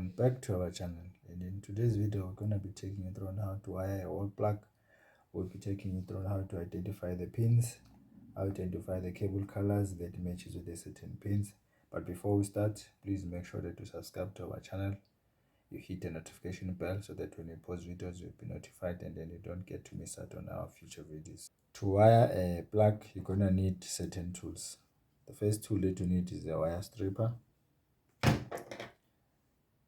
Welcome back to our channel, and in today's video we're going to be taking you through on how to wire a wall plug. We'll be taking you through on how to identify the pins, how to identify the cable colors that matches with the certain pins. But before we start, please make sure that you subscribe to our channel, you hit the notification bell so that when we post videos you'll be notified and then you don't get to miss out on our future videos. To wire a plug, you're going to need certain tools. The first tool that you need is a wire stripper,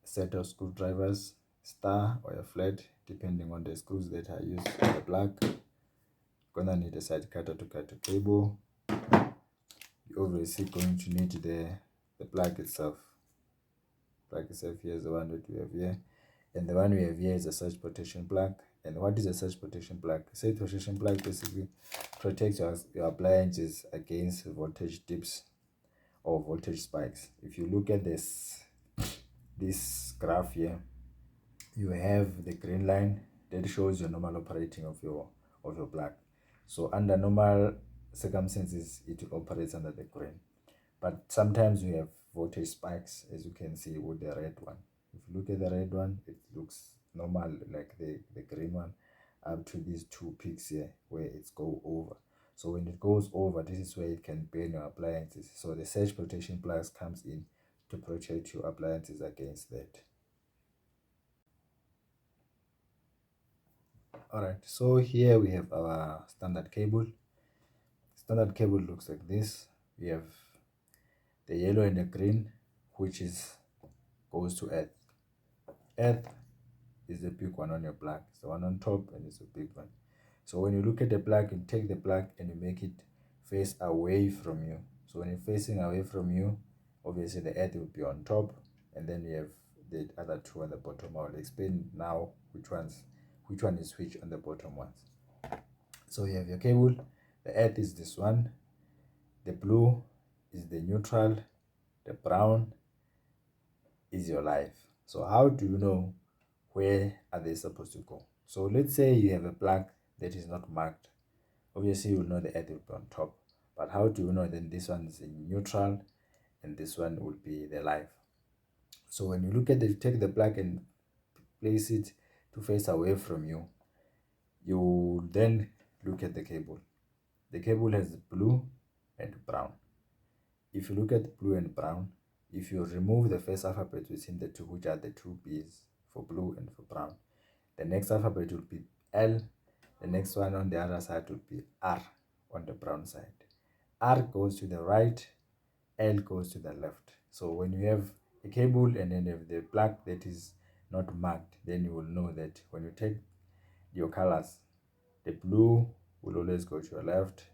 set of screwdrivers, star or a flat depending on the screws that are used for the plug. You're gonna need a side cutter to cut the cable. You're obviously going to need the plug itself. Plug itself here is the one that we have here, and the one we have here is a surge protection plug. And what is a surge protection plug? A surge protection plug basically protects your appliances against voltage dips or voltage spikes. If you look at this graph here, you have the green line that shows your normal operating of your plug. So under normal circumstances it operates under the green, but sometimes we have voltage spikes, as you can see with the red one. If you look at the red one, it looks normal like the green one up to these two peaks here where it's go over. So when it goes over, this is where it can burn your appliances. So the surge protection plugs comes in to protect your appliances against that. Alright, so here we have our standard cable. Standard cable looks like this. We have the yellow and the green, which goes to earth. Earth is the big one on your plug. It's the one on top and it's a big one. So when you look at the plug, you take the plug and you make it face away from you. So when you're facing away from you, obviously the earth will be on top, and then you have the other two on the bottom. I'll explain now which one is which on the bottom ones. So you have your cable. The earth is this one, the blue is the neutral, the brown is your live. So how do you know where are they supposed to go? So let's say you have a plug that is not marked. Obviously you will know the earth will be on top, but how do you know then this one is in neutral and this one will be the live? So when you look at take the plug and place it to face away from you, you then look at the cable. The cable has blue and brown. If you look at blue and brown, if you remove the first alphabet within the two, which are the two B's for blue and for brown, the next alphabet will be L. The next one on the other side will be R on the brown side. R goes to the right, L goes to the left. So when you have a cable and then you have the plug that is not marked, then you will know that when you take your colors, the blue will always go to your left,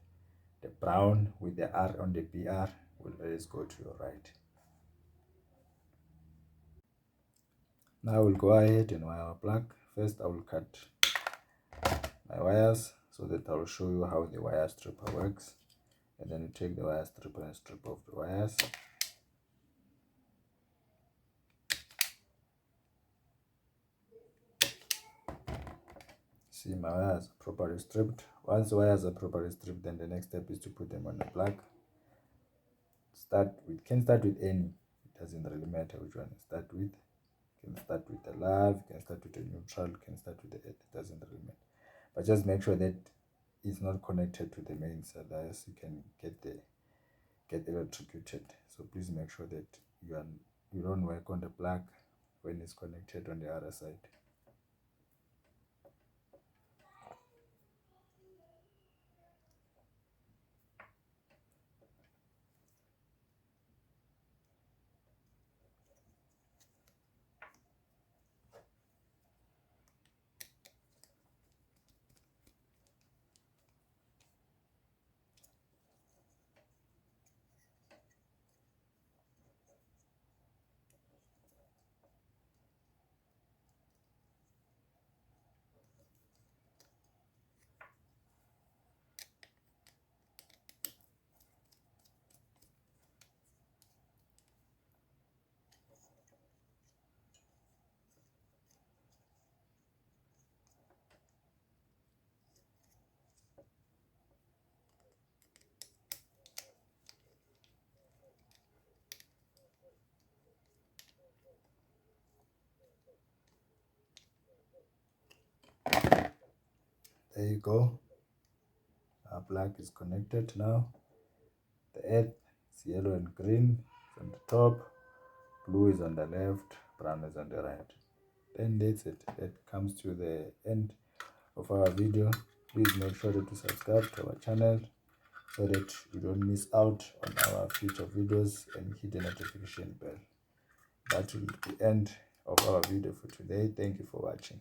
the brown with the R on the BR will always go to your right. Now we'll go ahead and wire our plug. First I will cut my wires so that I will show you how the wire stripper works, and then you take the wire stripper and strip off the wires. See, my wires are properly stripped. Once the wires are properly stripped, then the next step is to put them on the plug. Can start with any, it doesn't really matter which one you start with. You can start with the live, you can start with the neutral, you can start with the earth, it doesn't really matter. But just make sure that it's not connected to the main cell, else you can get electrocuted. So please make sure that you don't work on the plug when it's connected on the other side. There you go. Our plug is connected now. The earth is yellow and green. It's on the top. Blue is on the left. Brown is on the right. Then that's it. That comes to the end of our video. Please make sure to subscribe to our channel so that you don't miss out on our future videos, and hit the notification bell. That will be the end of our video for today. Thank you for watching.